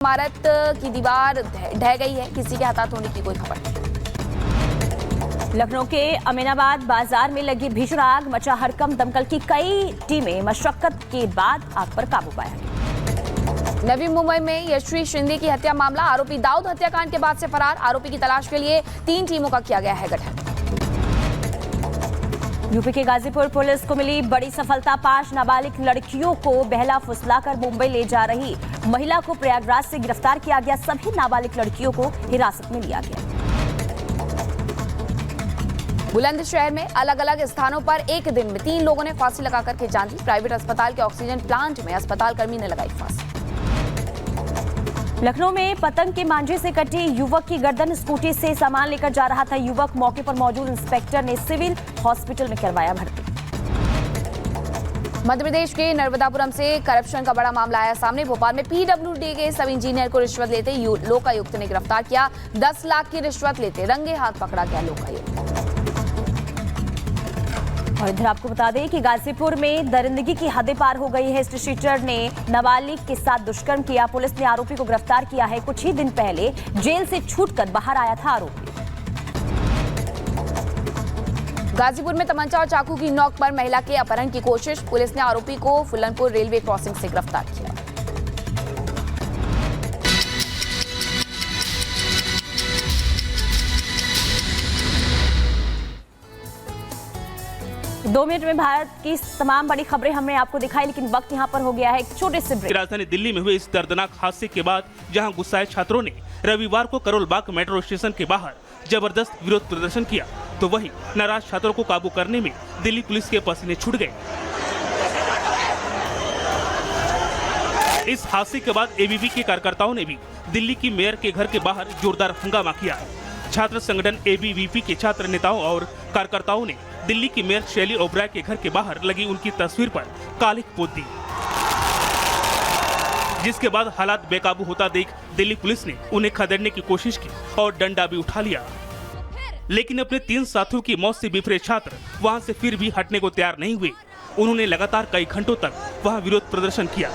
इमारत की दीवार ढह गई है, किसी के हताहत होने की कोई खबर नहीं। लखनऊ के अमीनाबाद बाजार में लगी भीषण आग, मचा हड़कंप। दमकल की कई टीमें मशक्कत के बाद आग पर काबू पाया। नवी मुंबई में यशवी शिंदे की हत्या मामला, आरोपी दाऊद हत्याकांड के बाद से फरार। आरोपी की तलाश के लिए 3 टीमों का किया गया है गठन। यूपी के गाजीपुर पुलिस को मिली बड़ी सफलता, 5 नाबालिग लड़कियों को बहला फुसलाकर मुंबई ले जा रही महिला को प्रयागराज से गिरफ्तार किया गया। सभी नाबालिग लड़कियों को हिरासत में लिया गया। बुलंदशहर में अलग अलग स्थानों पर एक दिन में 3 लोगों ने फांसी लगाकर के जान दी। प्राइवेट अस्पताल के ऑक्सीजन प्लांट में अस्पताल कर्मी ने लगाई फांसी। लखनऊ में पतंग के मांझे से कटी युवक की गर्दन, स्कूटी से सामान लेकर जा रहा था युवक। मौके पर मौजूद इंस्पेक्टर ने सिविल हॉस्पिटल में करवाया भर्ती। मध्य प्रदेश के नर्मदापुरम से करप्शन का बड़ा मामला आया सामने। भोपाल में पीडब्ल्यूडी के सब इंजीनियर को रिश्वत लेते लोकायुक्त ने गिरफ्तार किया। 10 लाख की रिश्वत लेते रंगे हाथ पकड़ा गया लोकायुक्त। और इधर आपको बता दें कि गाजीपुर में दरिंदगी की हदें पार हो गई है। स्ट्रीटर ने नाबालिग के साथ दुष्कर्म किया। पुलिस ने आरोपी को गिरफ्तार किया है। कुछ ही दिन पहले जेल से छूटकर बाहर आया था आरोपी। गाजीपुर में तमंचा और चाकू की नोक पर महिला के अपहरण की कोशिश। पुलिस ने आरोपी को फुलनपुर रेलवे क्रॉसिंग से गिरफ्तार किया। दो मिनट में भारत की तमाम बड़ी खबरें हमने आपको दिखाई, लेकिन वक्त यहाँ पर हो गया है एक छोटे से ब्रेक। राजधानी दिल्ली में हुए इस दर्दनाक हादसे के बाद जहां गुस्साए छात्रों ने रविवार को करोल बाग मेट्रो स्टेशन के बाहर जबरदस्त विरोध प्रदर्शन किया, तो वहीं नाराज छात्रों को काबू करने में दिल्ली पुलिस के पसीने छूट गए। इस हादसे के बाद एबीवी के कार्यकर्ताओं ने भी दिल्ली की मेयर के घर के बाहर जोरदार हंगामा किया। छात्र संगठन एबीवीपी के छात्र नेताओं और कार्यकर्ताओं ने दिल्ली की मेयर शैली ओबराय के घर के बाहर लगी उनकी तस्वीर पर कालिख पोत दी, जिसके बाद हालात बेकाबू होता देख दिल्ली पुलिस ने उन्हें खदेड़ने की कोशिश की और डंडा भी उठा लिया। लेकिन अपने 3 साथियों की मौत से बिफरे छात्र वहां से फिर भी हटने को तैयार नहीं हुए। उन्होंने लगातार कई घंटों तक वहां विरोध प्रदर्शन किया।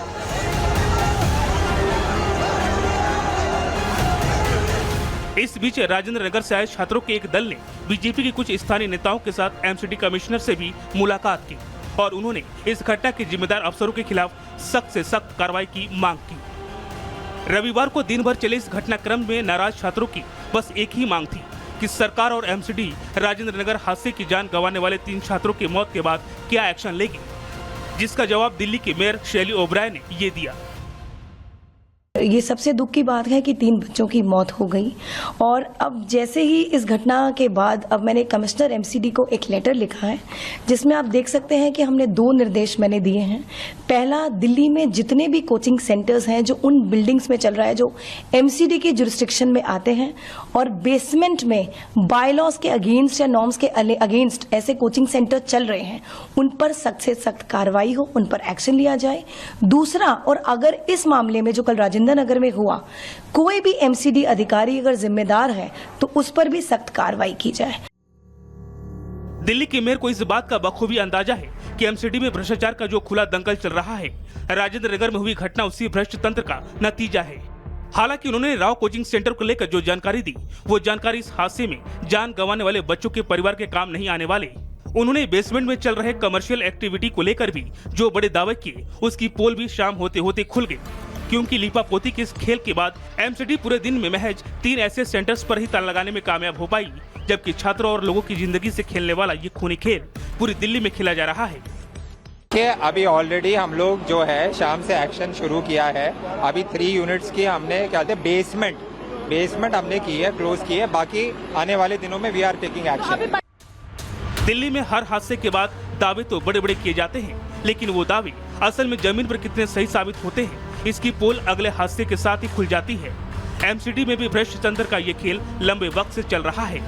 इस बीच राजेंद्र नगर से आए छात्रों के एक दल ने बीजेपी के कुछ स्थानीय नेताओं के साथ एमसीडी कमिश्नर से भी मुलाकात की और उन्होंने इस घटना के जिम्मेदार अफसरों के खिलाफ सख्त से सख्त कार्रवाई की मांग की। रविवार को दिन भर चले इस घटनाक्रम में नाराज छात्रों की बस एक ही मांग थी कि सरकार और एमसीडी राजेंद्र नगर हादसे की जान गंवाने वाले 3 छात्रों की मौत के बाद क्या एक्शन लेगी, जिसका जवाब दिल्ली की मेयर शैली ओबराय ने ये दिया। ये सबसे दुख की बात है कि 3 बच्चों की मौत हो गई और अब जैसे ही इस घटना के बाद अब मैंने कमिश्नर एमसीडी को एक लेटर लिखा है, जिसमें आप देख सकते हैं कि हमने 2 निर्देश मैंने दिए हैं। पहला, दिल्ली में जितने भी कोचिंग सेंटर्स हैं जो उन बिल्डिंग्स में चल रहा है जो एमसीडी के जुरिस्डिक्शन में आते हैं और बेसमेंट में बायलॉज के अगेंस्ट या नॉर्म्स के अगेंस्ट ऐसे कोचिंग सेंटर चल रहे हैं, उन पर सख्त से सख्त कार्रवाई हो, उन पर एक्शन लिया जाए। दूसरा, और अगर इस मामले में जो कल राजेंद्र नगर में हुआ कोई भी एमसीडी अधिकारी अगर जिम्मेदार है तो उस पर भी सख्त कार्रवाई की जाए। दिल्ली की मेयर को इस बात का बखूबी अंदाजा है कि एमसीडी में भ्रष्टाचार का जो खुला दंगल चल रहा है, राजेंद्र नगर में हुई घटना उसी भ्रष्ट तंत्र का नतीजा है। हालांकि उन्होंने राव कोचिंग सेंटर को लेकर जो जानकारी दी, वो जानकारी इस हादसे में जान गंवाने वाले बच्चों के परिवार के काम नहीं आने वाले। उन्होंने बेसमेंट में चल रहे कमर्शियल एक्टिविटी को लेकर भी जो बड़े दावे किए, उसकी पोल भी शाम होते होते खुल गई, क्योंकि लीपापोती के इस खेल के बाद एमसीडी पूरे दिन में महज 3 ऐसे सेंटर्स पर ही ताला लगाने में कामयाब हो पाई, जबकि छात्रों और लोगों की जिंदगी से खेलने वाला ये खूनी खेल पूरी दिल्ली में खेला जा रहा है। अभी ऑलरेडी हम लोग जो है शाम से एक्शन शुरू किया है। अभी 3 यूनिट्स की हमने क्या कहते हैं बेसमेंट हमने की है, क्लोज की है। बाकी आने वाले दिनों में we are taking action. Delhi में हर हादसे के बाद दावे तो बड़े बड़े किए जाते हैं, लेकिन वो दावे असल में जमीन पर कितने सही साबित होते हैं, इसकी पोल अगले हादसे के साथ ही खुल जाती है। एमसीडी में भी भ्रष्ट तंत्र का ये खेल लंबे वक्त से चल रहा है,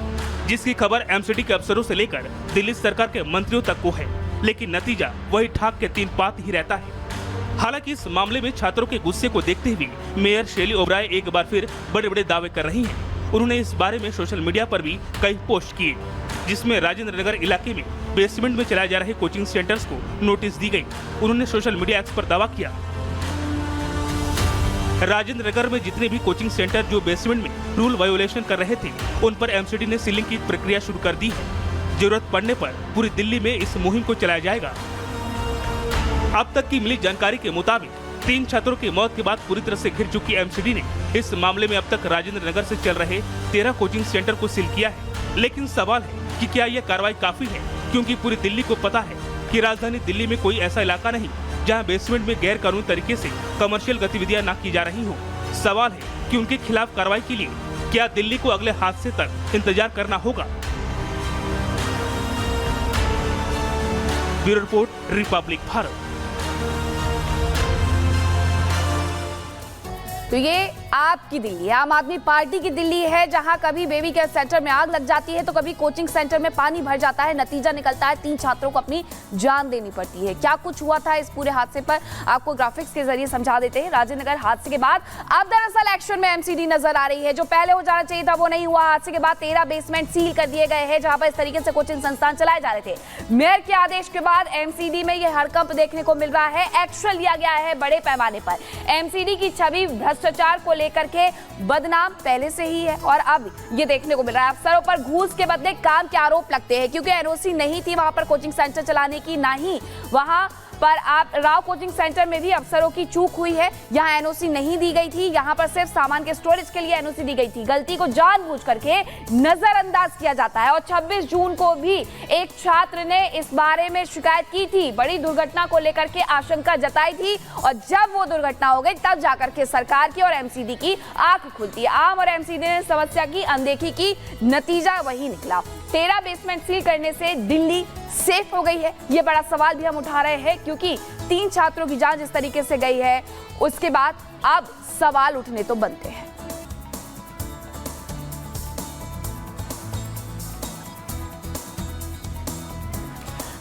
जिसकी खबर एमसीडी के अफसरों से लेकर दिल्ली सरकार के मंत्रियों तक को है, लेकिन नतीजा वही ठाक के 3 पात ही रहता है। हालांकि इस मामले में छात्रों के गुस्से को देखते हुए मेयर शैली ओबराय एक बार फिर बड़े बड़े दावे कर रही हैं। उन्होंने इस बारे में सोशल मीडिया पर भी कई पोस्ट किए, जिसमें राजेंद्र नगर इलाके में बेसमेंट में चलाए जा रहे कोचिंग सेंटर्स को नोटिस दी गई। उन्होंने सोशल मीडिया एक्स पर दावा किया राजेंद्र नगर में जितने भी कोचिंग सेंटर जो बेसमेंट में रूल वायोलेशन कर रहे थे, उन पर एमसीडी ने सीलिंग की प्रक्रिया शुरू कर दी है। जरूरत पड़ने पर पूरी दिल्ली में इस मुहिम को चलाया जाएगा। अब तक की मिली जानकारी के मुताबिक 3 छात्रों की मौत के बाद पूरी तरह से घिर चुकी एमसीडी ने इस मामले में अब तक राजेंद्र नगर से चल रहे 13 कोचिंग सेंटर को सील किया है। लेकिन सवाल है कि क्या यह कार्रवाई काफी है, क्योंकि पूरी दिल्ली को पता है कि राजधानी दिल्ली में कोई ऐसा इलाका नहीं जहां बेसमेंट में गैर कानूनी तरीके से कमर्शियल गतिविधियां न की जा रही हो। सवाल है कि उनके खिलाफ कार्रवाई के लिए क्या दिल्ली को अगले हादसे तक इंतजार करना होगा। Bureau report, Republic Bharat. तो ये आपकी दिल्ली, आम आदमी पार्टी की दिल्ली है, जहां कभी बेबी केयर सेंटर में आग लग जाती है तो कभी कोचिंग सेंटर में पानी भर जाता है। नतीजा निकलता है 3 छात्रों को अपनी जान देनी पड़ती है। क्या कुछ हुआ था इस पूरे हादसे पर आपको ग्राफिक्स के जरिए समझा देते हैं। राजेंद्र नगर हादसे के बाद अब दरअसल एक्शन में एमसीडी नजर आ रही है। जो पहले हो जाना चाहिए था वो नहीं हुआ। हादसे के बाद 13 बेसमेंट सील कर दिए गए हैं, जहां पर इस तरीके से कोचिंग संस्थान चलाए जा रहे थे। मेयर के आदेश के बाद एमसीडी में यह हड़कंप देखने को मिल रहा है। एक्शन लिया गया है बड़े पैमाने पर। एमसीडी की छवि भ्रष्टाचार को लेकर के बदनाम पहले से ही है और अब ये देखने को मिल रहा है अफसरों पर घूस के बदले काम के आरोप लगते हैं, क्योंकि एनओसी नहीं थी वहां पर कोचिंग सेंटर चलाने की, ना ही वहां पर आप राव कोचिंग सेंटर में भी अफसरों की चूक हुई है। यहाँ एनओसी नहीं दी गई थी, यहाँ पर सिर्फ सामान के स्टोरेज के लिए एनओसी दी गई थी। गलती को जानबूझ करके नजरअंदाज किया जाता है। और 26 जून को भी एक छात्र ने इस बारे में शिकायत की थी, बड़ी दुर्घटना को लेकर के आशंका जताई थी, और जब वो दुर्घटना हो गई तब जाकर के सरकार की और एमसीडी की आंख खुलती है। आम और एमसीडी ने समस्या की अनदेखी की, नतीजा वही निकला। 13 बेसमेंट सील करने से दिल्ली सेफ हो गई है। ये बड़ा सवाल भी हम उठा रहे हैं, क्योंकि 3 छात्रों की जान जिस तरीके से गई है उसके बाद अब सवाल उठने तो बनते हैं।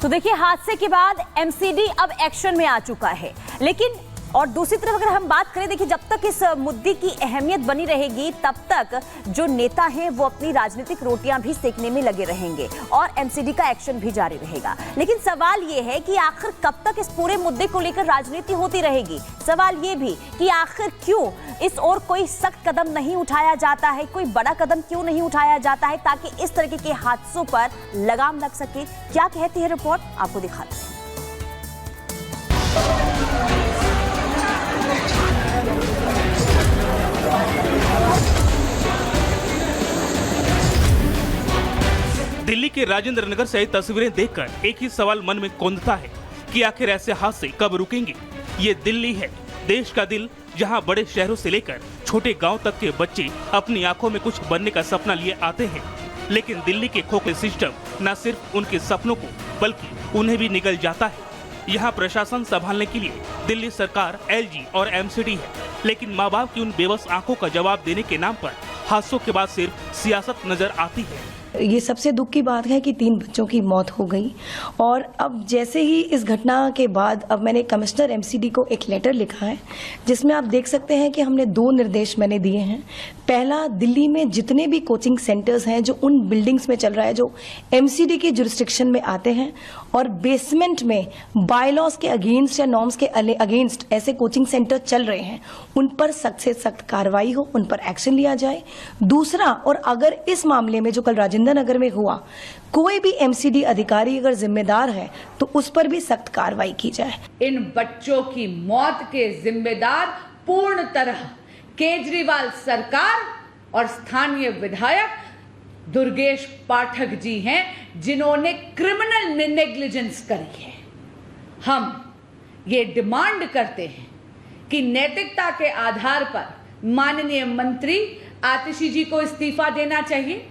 तो देखिए, हादसे के बाद एमसीडी अब एक्शन में आ चुका है। लेकिन और दूसरी तरफ अगर हम बात करें, देखिए, जब तक इस मुद्दे की अहमियत बनी रहेगी तब तक जो नेता हैं वो अपनी राजनीतिक रोटियां भी सेकने में लगे रहेंगे और एमसीडी का एक्शन भी जारी रहेगा। लेकिन सवाल ये है कि आखिर कब तक इस पूरे मुद्दे को लेकर राजनीति होती रहेगी। सवाल ये भी कि आखिर क्यों इस ओर कोई सख्त कदम नहीं उठाया जाता है, कोई बड़ा कदम क्यों नहीं उठाया जाता है, ताकि इस तरह के हादसों पर लगाम लग सके। क्या कहती है रिपोर्ट, आपको दिखाते हैं। दिल्ली के राजेंद्र नगर से आई तस्वीरें देखकर एक ही सवाल मन में कौंधता है कि आखिर ऐसे हादसे कब रुकेंगे। ये दिल्ली है, देश का दिल, जहां बड़े शहरों से लेकर छोटे गांव तक के बच्चे अपनी आंखों में कुछ बनने का सपना लिए आते हैं। लेकिन दिल्ली के खोखले सिस्टम न सिर्फ उनके सपनों को बल्कि उन्हें भी निगल जाता है। यहाँ प्रशासन संभालने के लिए दिल्ली सरकार, एलजी और एमसीडी है, लेकिन माँ बाप की उन बेबस आंखों का जवाब देने के नाम पर हादसों के बाद सिर्फ सियासत नजर आती है। ये सबसे दुख की बात है कि 3 बच्चों की मौत हो गई और अब जैसे ही इस घटना के बाद अब मैंने कमिश्नर एमसीडी को एक लेटर लिखा है, जिसमें आप देख सकते हैं कि हमने 2 निर्देश मैंने दिए हैं। पहला, दिल्ली में जितने भी कोचिंग सेंटर्स हैं जो उन बिल्डिंग्स में चल रहा है जो एमसीडी के जुरिस्डिक्शन में आते हैं और बेसमेंट में बायलॉज के अगेंस्ट या नॉर्म्स के अगेंस्ट ऐसे कोचिंग सेंटर चल रहे हैं, उन पर सख्त से सख्त कार्रवाई हो, उन पर एक्शन लिया जाए। दूसरा, और अगर इस मामले में जो कल राजेंद्र नगर में हुआ कोई भी एमसीडी अधिकारी अगर जिम्मेदार है तो उस पर भी सख्त कार्रवाई की जाए। इन बच्चों की मौत के जिम्मेदार पूर्ण तरह केजरीवाल सरकार और स्थानीय विधायक दुर्गेश पाठक जी हैं, जिन्होंने क्रिमिनल नेग्लिजेंस करी है। हम ये डिमांड करते हैं कि नैतिकता के आधार पर माननीय मंत्री आतिशी जी को इस्तीफा देना चाहिए,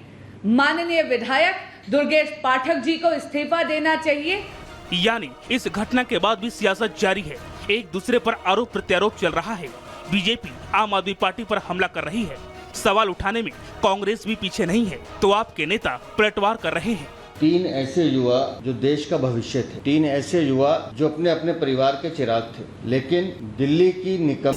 माननीय विधायक दुर्गेश पाठक जी को इस्तीफा देना चाहिए। यानी इस घटना के बाद भी सियासत जारी है, एक दूसरे पर आरोप प्रत्यारोप चल रहा है। बीजेपी आम आदमी पार्टी पर हमला कर रही है, सवाल उठाने में कांग्रेस भी पीछे नहीं है, तो आपके नेता पलटवार कर रहे हैं। 3 ऐसे युवा जो देश का भविष्य थे, 3 ऐसे युवा जो अपने अपने परिवार के चिराग थे, लेकिन दिल्ली की निकम